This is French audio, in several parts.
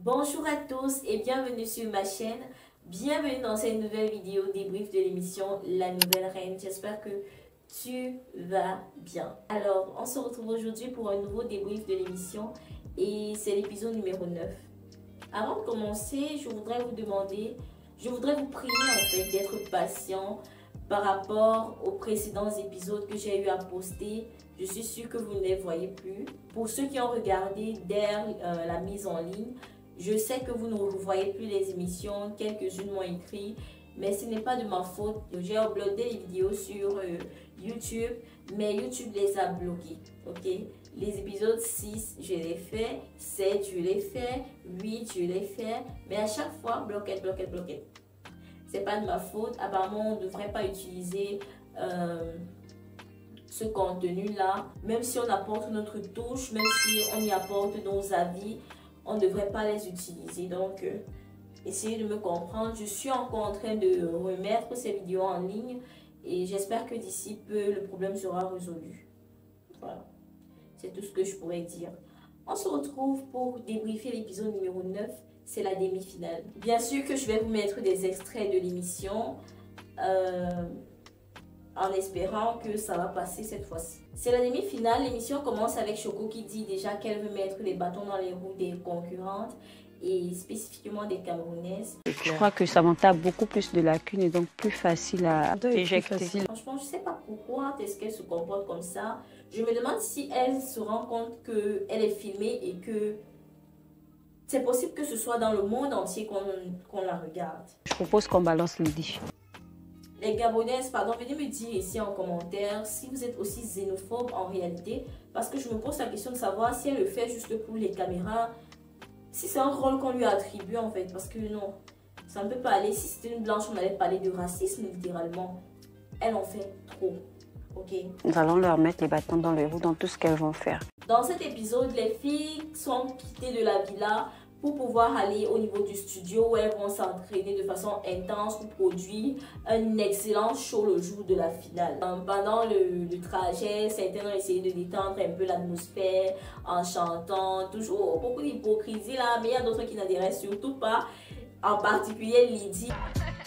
Bonjour à tous et bienvenue sur ma chaîne. Bienvenue dans cette nouvelle vidéo débrief de l'émission La Nouvelle Reine. J'espère que tu vas bien. Alors, on se retrouve aujourd'hui pour un nouveau débrief de l'émission et c'est l'épisode numéro 9. Avant de commencer, je voudrais vous prier en fait d'être patient par rapport aux précédents épisodes que j'ai eu à poster. Je suis sûre que vous ne les voyez plus. Pour ceux qui ont regardé dès la mise en ligne, je sais que vous ne voyez plus les émissions, quelques-unes m'ont écrit, mais ce n'est pas de ma faute. J'ai uploadé les vidéos sur YouTube, mais YouTube les a bloquées, ok? Les épisodes 6, je les fais, 7, je les fais, 8, je les fais, mais à chaque fois, bloqué. C'est pas de ma faute. Apparemment, on ne devrait pas utiliser ce contenu-là. Même si on apporte notre touche, même si on y apporte nos avis, on ne devrait pas les utiliser. Donc, essayez de me comprendre. Je suis encore en train de remettre ces vidéos en ligne et j'espère que d'ici peu, le problème sera résolu. Voilà. C'est tout ce que je pourrais dire. On se retrouve pour débriefer l'épisode numéro 9. C'est la demi-finale. Bien sûr que je vais vous mettre des extraits de l'émission en espérant que ça va passer cette fois-ci. C'est la demi-finale. L'émission commence avec Choco qui dit déjà qu'elle veut mettre les bâtons dans les roues des concurrentes et spécifiquement des Camerounaises. Je crois que Samantha a beaucoup plus de lacunes et donc plus facile à éjecter. Franchement, je ne sais pas pourquoi est-ce qu'elle se comporte comme ça. Je me demande si elle se rend compte qu'elle est filmée et que c'est possible que ce soit dans le monde entier qu'on la regarde. Je propose qu'on balance Lydie. Les Gabonaises, pardon, venez me dire ici en commentaire si vous êtes aussi xénophobe en réalité. Parce que je me pose la question de savoir si elle le fait juste pour les caméras. Si c'est un rôle qu'on lui a attribué en fait. Parce que non, ça ne peut pas aller. Si c'était une blanche, on allait parler de racisme littéralement. Elle en fait trop. Ok. Nous allons leur mettre les bâtons dans les roues dans tout ce qu'elles vont faire. Dans cet épisode, les filles sont quittées de la villa pour pouvoir aller au niveau du studio où elles vont s'entraîner de façon intense pour produire un excellent show le jour de la finale. Pendant le trajet, certains ont essayé de détendre un peu l'atmosphère en chantant, toujours beaucoup d'hypocrisie là, mais il y a d'autres qui n'adhèrent surtout pas, en particulier Lydie.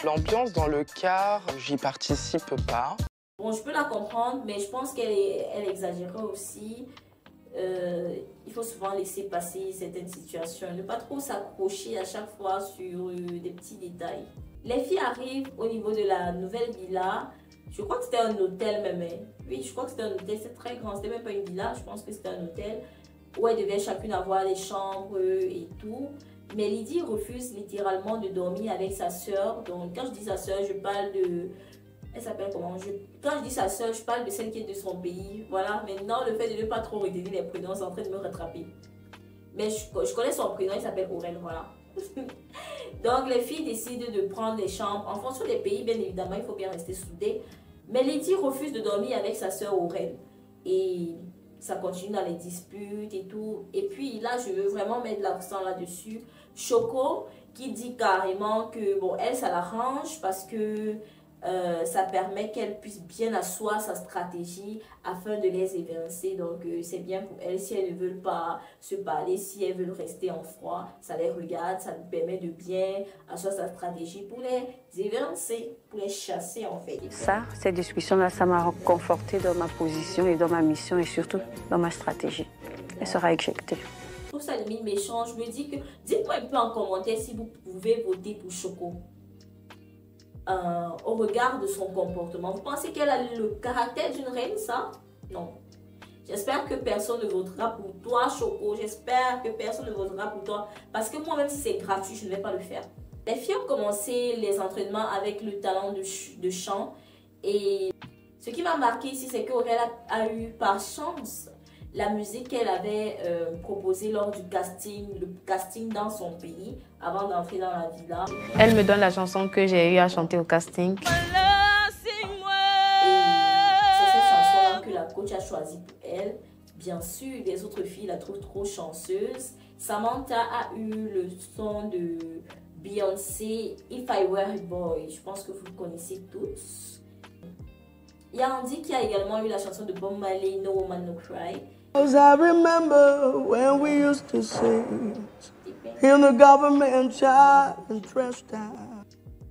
L'ambiance dans le car, j'y participe pas. Bon, je peux la comprendre, mais je pense qu'elle exagérait aussi. Il faut souvent laisser passer certaines situations, ne pas trop s'accrocher à chaque fois sur des petits détails. Les filles arrivent au niveau de la nouvelle villa. Je crois que c'était un hôtel même. Oui, je crois que c'était un hôtel, c'est très grand, c'était même pas une villa, je pense que c'était un hôtel où elles devaient chacune avoir des chambres et tout. Mais Lydie refuse littéralement de dormir avec sa soeur. Donc quand je dis sa soeur, je parle de... Elle s'appelle comment? Quand je dis sa soeur, je parle de celle qui est de son pays. Voilà, maintenant le fait de ne pas trop retenir les prénoms, c'est en train de me rattraper. Mais je connais son prénom, il s'appelle Aurel, voilà. Donc les filles décident de prendre les chambres. En fonction des pays, bien évidemment, il faut bien rester soudé. Mais Lydie refuse de dormir avec sa soeur Aurel. Et ça continue dans les disputes et tout. Et puis là, je veux vraiment mettre l'accent là-dessus. Choco qui dit carrément que, bon, elle, ça l'arrange parce que ça permet qu'elle puisse bien asseoir sa stratégie afin de les évincer. Donc c'est bien pour elle. Si elles ne veulent pas se parler, si elles veulent rester en froid, ça les regarde, ça lui permet de bien asseoir sa stratégie pour les évincer, pour les chasser en fait. Ça, cette discussion-là, ça m'a conforté dans ma position et dans ma mission et surtout dans ma stratégie. Elle sera éjectée. Je trouve ça limite méchant. Je me dis que, dites-moi un peu en commentaire si vous pouvez voter pour Choco. Au regard de son comportement. Vous pensez qu'elle a le caractère d'une reine, ça? Non. J'espère que personne ne votera pour toi, Choco. J'espère que personne ne votera pour toi. Parce que moi, même si c'est gratuit, je ne vais pas le faire. Les filles ont commencé les entraînements avec le talent de chant. Et ce qui m'a marqué ici, c'est qu'Aurel a eu par chance la musique qu'elle avait proposée lors du casting, le casting dans son pays, avant d'entrer dans la villa. Elle me donne la chanson que j'ai eu à chanter au casting. Et c'est cette chanson-là que la coach a choisie pour elle. Bien sûr, les autres filles la trouvent trop chanceuse. Samantha a eu le son de Beyoncé, If I Were a Boy. Je pense que vous le connaissez tous. Il y a Andy qui a également eu la chanson de Bob Marley, No Woman No Cry. I remember when we used to sing. in the government child and trust time.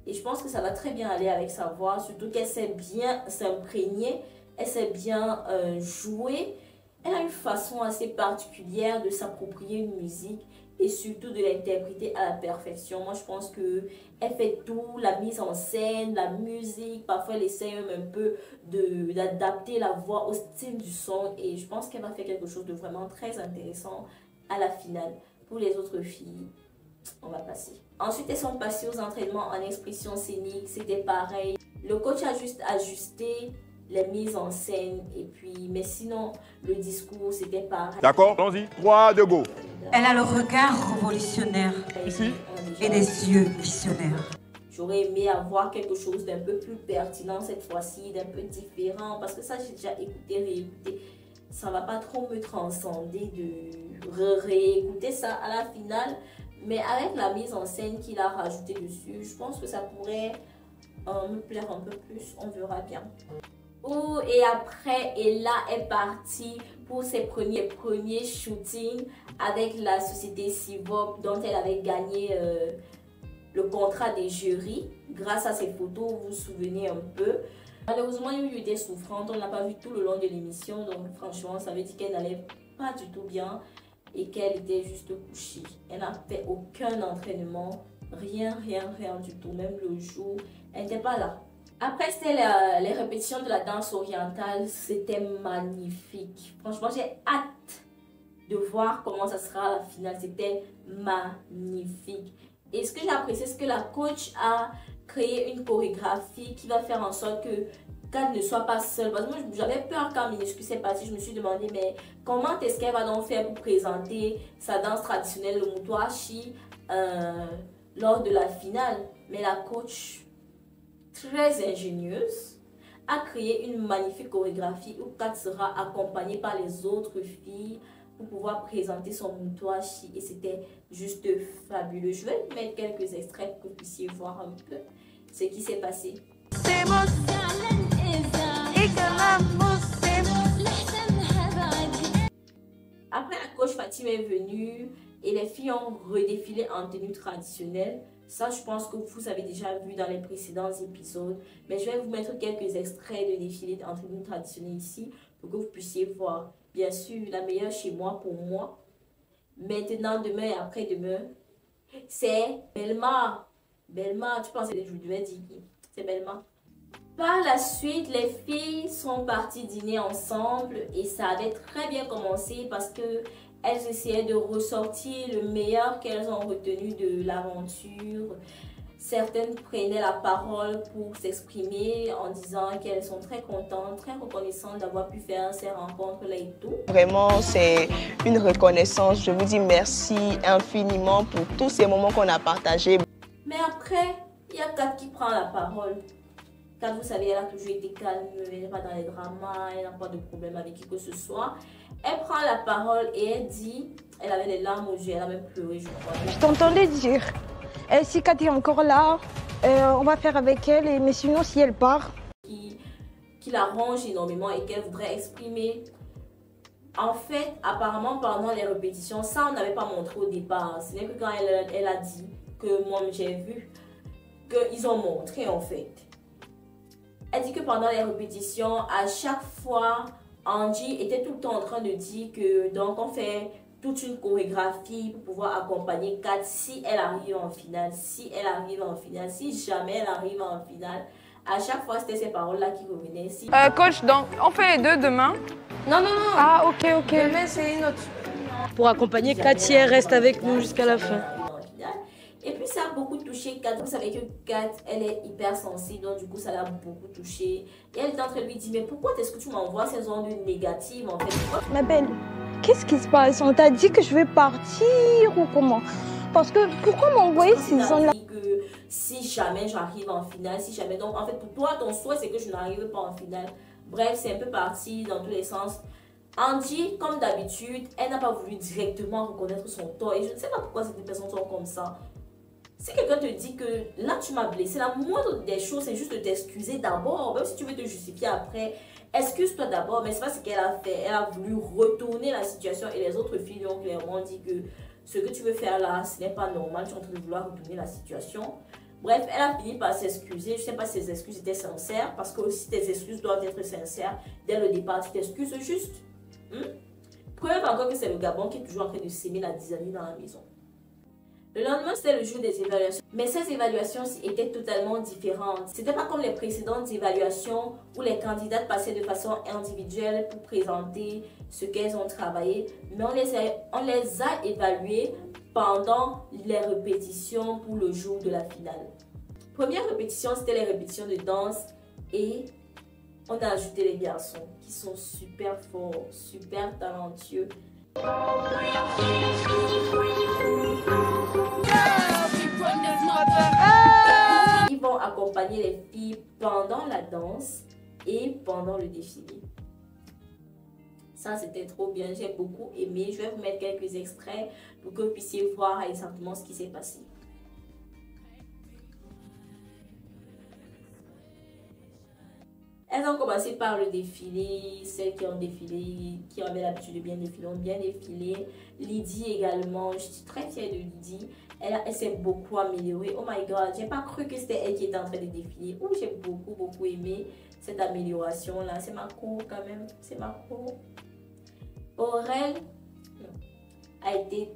Et je pense que ça va très bien aller avec sa voix, surtout qu'elle sait bien s'imprégner, elle sait bien jouer. Elle a une façon assez particulière de s'approprier une musique et surtout de l'interpréter à la perfection. Moi, je pense qu'elle fait tout, la mise en scène, la musique. Parfois, elle essaie un peu d'adapter la voix au style du son. Et je pense qu'elle va faire quelque chose de vraiment très intéressant à la finale. Pour les autres filles, on va passer. Ensuite, elles sont passées aux entraînements en expression scénique. C'était pareil. Le coach a juste ajusté les mises en scène et puis, mais sinon, le discours, c'était pareil. D'accord, allons-y. 3, 2, go. Elle a le regard révolutionnaire Ici. et des yeux visionnaires. J'aurais aimé avoir quelque chose d'un peu plus pertinent cette fois-ci, d'un peu différent, parce que ça, j'ai déjà écouté, réécouté. Ça va pas trop me transcender de réécouter ça à la finale. Mais avec la mise en scène qu'il a rajouté dessus, je pense que ça pourrait me plaire un peu plus. On verra bien. Oh, et après, Ella est partie pour ses premiers shootings avec la société Sivop dont elle avait gagné le contrat des jurys. Grâce à ces photos, vous vous souvenez un peu. Malheureusement, il y a eu des souffrances. On ne l'a pas vu tout le long de l'émission. Donc franchement, ça veut dire qu'elle n'allait pas du tout bien et qu'elle était juste couchée. Elle n'a fait aucun entraînement. Rien du tout. Même le jour, elle n'était pas là. Après, c'était les répétitions de la danse orientale. C'était magnifique. Franchement, j'ai hâte de voir comment ça sera à la finale. C'était magnifique. Et ce que j'ai apprécié, c'est que la coach a créé une chorégraphie qui va faire en sorte que Kat ne soit pas seule. Parce que moi, j'avais peur quand Minuscule s'est passé. Je me suis demandé, mais comment est-ce qu'elle va donc faire pour présenter sa danse traditionnelle, le Mutuashi, lors de la finale. Mais la coach, très ingénieuse, a créé une magnifique chorégraphie où Kat sera accompagnée par les autres filles pour pouvoir présenter son Mutuashi et c'était juste fabuleux. Je vais mettre quelques extraits pour que vous puissiez voir un peu ce qui s'est passé. Après, la coach Fatima est venue et les filles ont redéfilé en tenue traditionnelle. Ça, je pense que vous avez déjà vu dans les précédents épisodes. Mais je vais vous mettre quelques extraits de défilé en tenue traditionnelle ici pour que vous puissiez voir. Bien sûr, la meilleure chez moi, pour moi, maintenant, demain et après-demain, c'est Belma. Belma, tu penses que je devais dire qui? C'est Belma. Par la suite, les filles sont parties dîner ensemble et ça avait très bien commencé parce que elles essayaient de ressortir le meilleur qu'elles ont retenu de l'aventure. Certaines prenaient la parole pour s'exprimer en disant qu'elles sont très contentes, très reconnaissantes d'avoir pu faire ces rencontres-là et tout. Vraiment, c'est une reconnaissance. Je vous dis merci infiniment pour tous ces moments qu'on a partagés. Mais après, il y a Kat qui prend la parole. Kat, vous savez, elle a toujours été calme, elle n'est pas dans les dramas, elle n'a pas de problème avec qui que ce soit. Elle prend la parole et elle dit, elle avait les larmes aux yeux, elle a même pleuré, je crois. Je t'entendais dire, si Kat est encore là, on va faire avec elle, mais sinon si elle part. Qui l'arrange énormément et qu'elle voudrait exprimer. En fait, apparemment, pendant les répétitions, ça on n'avait pas montré au départ. Ce n'est que quand elle a dit que moi j'ai vu, qu'ils ont montré en fait. Elle dit que pendant les répétitions, à chaque fois, Angie était tout le temps en train de dire que donc on fait toute une chorégraphie pour pouvoir accompagner Kat si elle arrive en finale, si jamais elle arrive en finale. À chaque fois, c'était ces paroles-là qui revenaient. Coach, donc on fait les deux demain? Non. Ah, ok. Demain, c'est une autre. Pour accompagner Kat, si elle reste avec nous jusqu'à la fin. Et puis ça a beaucoup touché Kat. Vous savez que Kat, elle est hyper sensible, donc du coup ça l'a beaucoup touché. Et elle est en train de lui dire, mais pourquoi est-ce que tu m'envoies ces ondes négatives en fait? Ma belle, qu'est-ce qui se passe? On t'a dit que je vais partir ou comment? Parce que pourquoi m'envoyer ces ondes-là? Que si jamais j'arrive en finale, si jamais... Donc en fait pour toi, ton souhait c'est que je n'arrive pas en finale. Bref, c'est un peu parti dans tous les sens. Angie, comme d'habitude, elle n'a pas voulu directement reconnaître son tort. Et je ne sais pas pourquoi ces personnes sont comme ça. Si quelqu'un te dit que là tu m'as blessé, la moindre des choses c'est juste de t'excuser d'abord. Même si tu veux te justifier après, excuse-toi d'abord. Mais c'est pas ce qu'elle a fait. Elle a voulu retourner la situation et les autres filles lui ont clairement dit que ce que tu veux faire là, ce n'est pas normal, tu es en train de vouloir retourner la situation. Bref, elle a fini par s'excuser. Je ne sais pas si ses excuses étaient sincères, parce que si tes excuses doivent être sincères, dès le départ, tu t'excuses juste. Preuve encore que c'est le Gabon qui est toujours en train de s'aimer la dizaine dans la maison. Le lendemain, c'était le jour des évaluations. Mais ces évaluations étaient totalement différentes. C'était pas comme les précédentes évaluations où les candidates passaient de façon individuelle pour présenter ce qu'elles ont travaillé. Mais on les a évaluées pendant les répétitions pour le jour de la finale. Première répétition, c'était les répétitions de danse et on a ajouté les garçons qui sont super forts, super talentueux. Ils vont accompagner les filles pendant la danse et pendant le défilé. Ça, c'était trop bien, j'ai beaucoup aimé. Je vais vous mettre quelques extraits pour que vous puissiez voir exactement ce qui s'est passé. Elles ont commencé par le défilé. Celles qui ont défilé, qui avaient l'habitude de bien défiler, ont bien défilé. Lydie également, je suis très fière de Lydie. Elle s'est beaucoup améliorée. Oh my god, j'ai pas cru que c'était elle qui était en train de défiler. Oh, j'ai beaucoup aimé cette amélioration là. C'est ma cour quand même, c'est ma cour. Aurel a été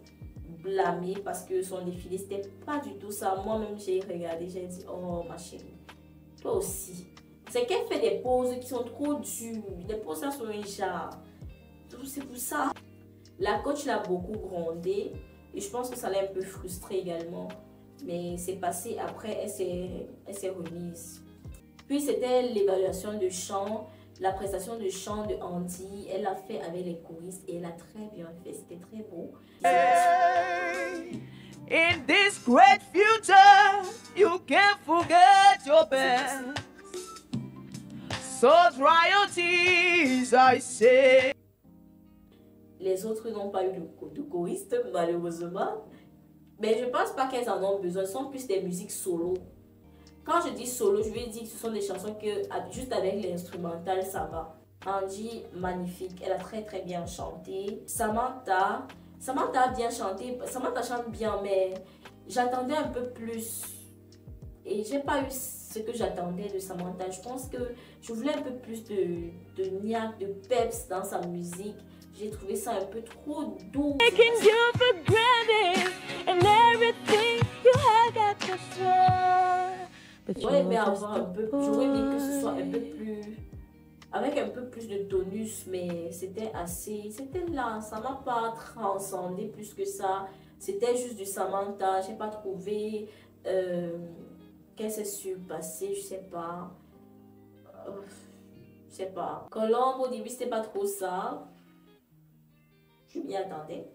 blâmée parce que son défilé c'était pas du tout ça. Moi-même j'ai regardé, j'ai dit oh ma chérie, toi aussi. C'est qu'elle fait des poses qui sont trop dures, des poses sur un genre. C'est pour ça. La coach l'a beaucoup grondée et je pense que ça l'a un peu frustrée également. Mais c'est passé après, elle s'est remise. Puis c'était l'évaluation de chant, la prestation de chant de Andy. Elle l'a fait avec les choristes et elle a très bien fait, c'était très beau. Hey, in this great future, you can't forget your past. So dry your tears, I say. Les autres n'ont pas eu de choriste, malheureusement. Mais je pense pas qu'elles en ont besoin. Ce sont plus des musiques solo. Quand je dis solo, je veux dire que ce sont des chansons que juste avec l'instrumental, ça va. Angie, magnifique. Elle a très bien chanté. Samantha a bien chanté. Samantha chante bien, mais j'attendais un peu plus. Et j'ai pas eu ce que j'attendais de Samantha. Je pense que je voulais un peu plus de niaque, de peps dans sa musique. J'ai trouvé ça un peu trop doux. J'aurais aimé avoir un peu, j'aurais aimé que ce soit un peu plus, avec un peu plus de tonus, mais c'était assez, c'était là, ça m'a pas transcendé plus que ça. C'était juste du Samantha, j'ai pas trouvé qu'elle s'est surpassée, je sais pas. Je sais pas. Colombe, au début, c'était pas trop ça. Je m'y attendais.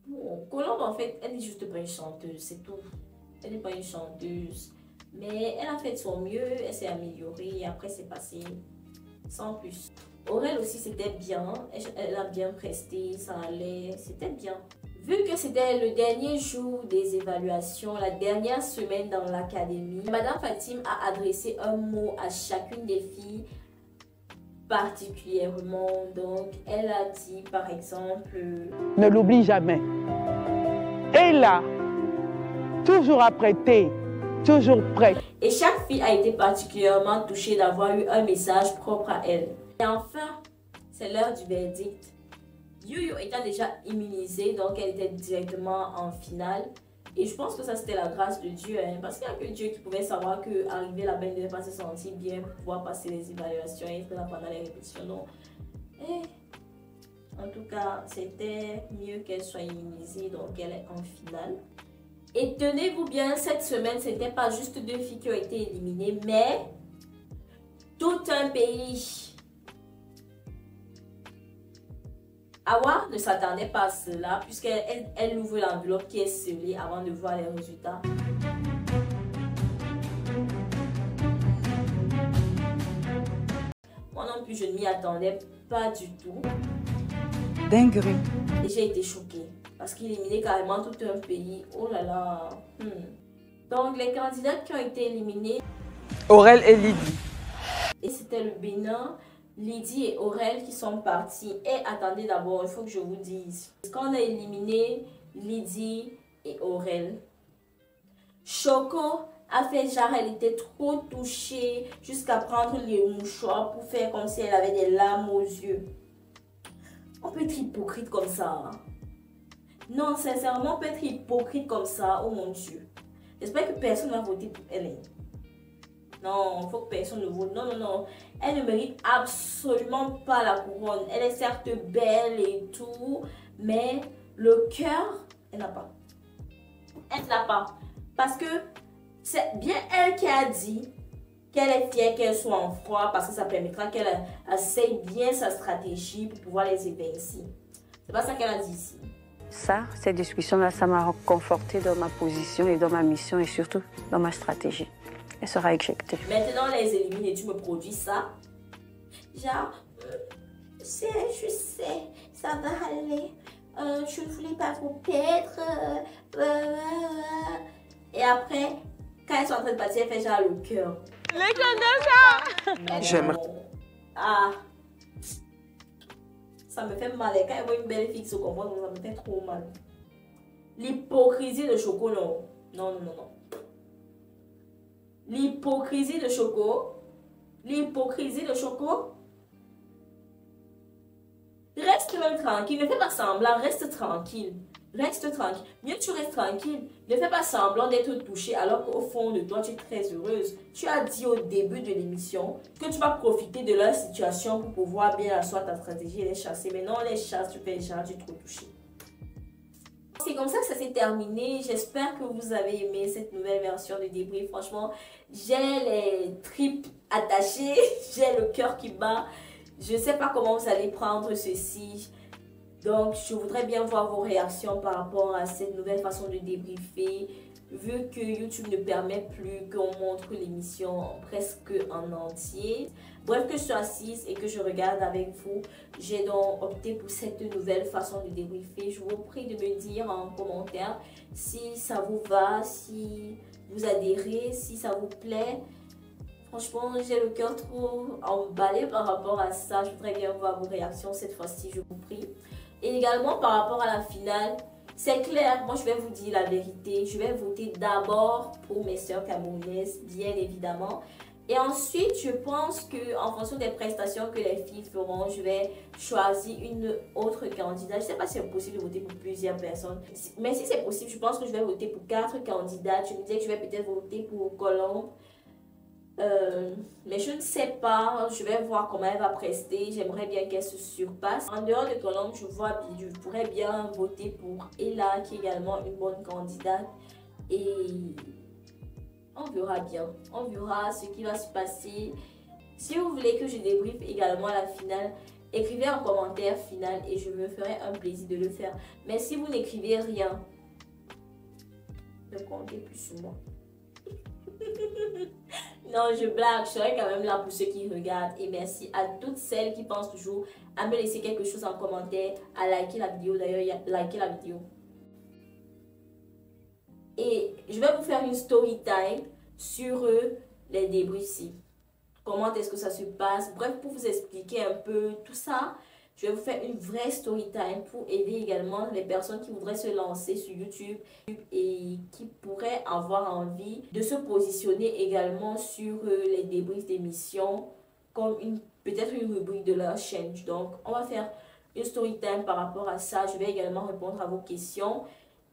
Bon, Colombe, en fait, elle n'est juste pas une chanteuse, c'est tout. Elle n'est pas une chanteuse. Mais elle a fait de son mieux, elle s'est améliorée et après c'est passé sans plus. Aurel aussi c'était bien, elle a bien presté, ça allait, c'était bien. Vu que c'était le dernier jour des évaluations, la dernière semaine dans l'académie, Madame Fatim a adressé un mot à chacune des filles particulièrement. Donc elle a dit par exemple... Ne l'oublie jamais. Et là, toujours apprêtée, toujours prête. Et chaque fille a été particulièrement touchée d'avoir eu un message propre à elle. Et enfin, c'est l'heure du verdict. Yuyu étant déjà immunisée, donc elle était directement en finale. Et je pense que ça c'était la grâce de Dieu, hein, parce qu'il n'y a que Dieu qui pouvait savoir qu'arriver là-bas, elle ne devait pas se sentir bien pour pouvoir passer les évaluations et être là pendant les répétitions. Donc, en tout cas, c'était mieux qu'elle soit immunisée, donc elle est en finale. Et tenez-vous bien, cette semaine, c'était pas juste 2 filles qui ont été éliminées, mais tout un pays. Awa ne s'attendait pas à cela, puisqu'elle ouvre l'enveloppe qui est scellée avant de voir les résultats. Moi non plus, je ne m'y attendais pas du tout. Dinguerie. Et j'ai été choquée. Parce qu'il éliminait carrément tout un pays. Oh là là. Donc, les candidats qui ont été éliminés. Aurel et Lydie. Et c'était le Bénin, Lydie et Aurel qui sont partis. Et attendez d'abord, il faut que je vous dise. Quand on a éliminé Lydie et Aurel, Choco a fait genre elle était trop touchée jusqu'à prendre les mouchoirs pour faire comme si elle avait des larmes aux yeux. On peut être hypocrite comme ça. Hein? Non, sincèrement, on peut être hypocrite comme ça. Oh mon Dieu. J'espère que personne n'a voté pour elle. Non, il faut que personne ne vote. Non, non, non. Elle ne mérite absolument pas la couronne. Elle est certes belle et tout, mais le cœur, elle n'a pas. Elle n'a pas. Parce que c'est bien elle qui a dit qu'elle est fière qu'elle soit en froid parce que ça permettra qu'elle essaye bien sa stratégie pour pouvoir les évincer. C'est pas ça qu'elle a dit ici. Ça, ces discussions-là, ça m'a conforté dans ma position et dans ma mission et surtout dans ma stratégie. Elle sera éjectée. Maintenant, les élimine et tu me produis ça. Genre, je sais, ça va aller. Je ne voulais pas vous perdre. Et après, quand elles sont en train de partir, elle fait genre le cœur. J'aimerais. Ah. Ça me fait mal. Quand elle voit une belle fille qui se comporte, ça me fait trop mal. L'hypocrisie de Choco, non. Non, non, non, non. L'hypocrisie de Choco. L'hypocrisie de Choco. Reste même tranquille. Ne fais pas semblant. Reste tranquille. Reste tranquille. Mieux tu restes tranquille. Ne fais pas semblant d'être touchée alors qu'au fond de toi, tu es très heureuse. Tu as dit au début de l'émission que tu vas profiter de leur situation pour pouvoir bien asseoir ta stratégie et les chasser. Mais non, les chasses, tu fais genre, tu es trop touchée. C'est comme ça que ça s'est terminé. J'espère que vous avez aimé cette nouvelle version de débrief. Franchement, j'ai les tripes attachées. J'ai le cœur qui bat. Je ne sais pas comment vous allez prendre ceci. Donc, je voudrais bien voir vos réactions par rapport à cette nouvelle façon de débriefer. Vu que YouTube ne permet plus qu'on montre l'émission presque en entier. Bref, que je sois assise et que je regarde avec vous, j'ai donc opté pour cette nouvelle façon de débriefer. Je vous prie de me dire en commentaire si ça vous va, si vous adhérez, si ça vous plaît. Franchement, j'ai le cœur trop emballé par rapport à ça. Je voudrais bien voir vos réactions cette fois-ci, je vous prie. Et également par rapport à la finale, c'est clair, moi je vais vous dire la vérité. Je vais voter d'abord pour mes sœurs camerounaises, bien évidemment. Et ensuite, je pense qu'en fonction des prestations que les filles feront, je vais choisir une autre candidate. Je ne sais pas si c'est possible de voter pour plusieurs personnes. Mais si c'est possible, je pense que je vais voter pour 4 candidates. Je me disais que je vais peut-être voter pour Colombe. Mais je ne sais pas, je vais voir comment elle va prester. J'aimerais bien qu'elle se surpasse. En dehors de Colombe, je pourrais bien voter pour Ella, qui est également une bonne candidate. Et on verra bien. On verra ce qui va se passer. Si vous voulez que je débriefe également la finale, écrivez un commentaire final et je me ferai un plaisir de le faire. Mais si vous n'écrivez rien, ne comptez plus sur moi. Non, je blague, je serai quand même là pour ceux qui regardent. Et merci à toutes celles qui pensent toujours à me laisser quelque chose en commentaire, à liker la vidéo. D'ailleurs, likez la vidéo. Et je vais vous faire une story time sur les débris. Comment est-ce que ça se passe. Bref, pour vous expliquer un peu tout ça, je vais vous faire une vraie story time pour aider également les personnes qui voudraient se lancer sur YouTube et qui pourraient avoir envie de se positionner également sur les débriefs d'émissions comme peut-être une rubrique de leur chaîne. Donc, on va faire une story time par rapport à ça. Je vais également répondre à vos questions.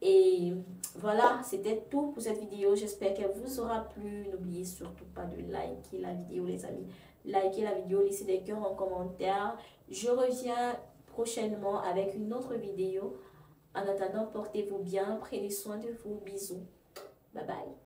Et voilà, c'était tout pour cette vidéo. J'espère qu'elle vous aura plu. N'oubliez surtout pas de liker la vidéo, les amis. Likez la vidéo, laissez des cœurs en commentaire. Je reviens prochainement avec une autre vidéo. En attendant, portez-vous bien, prenez soin de vous. Bisous. Bye bye.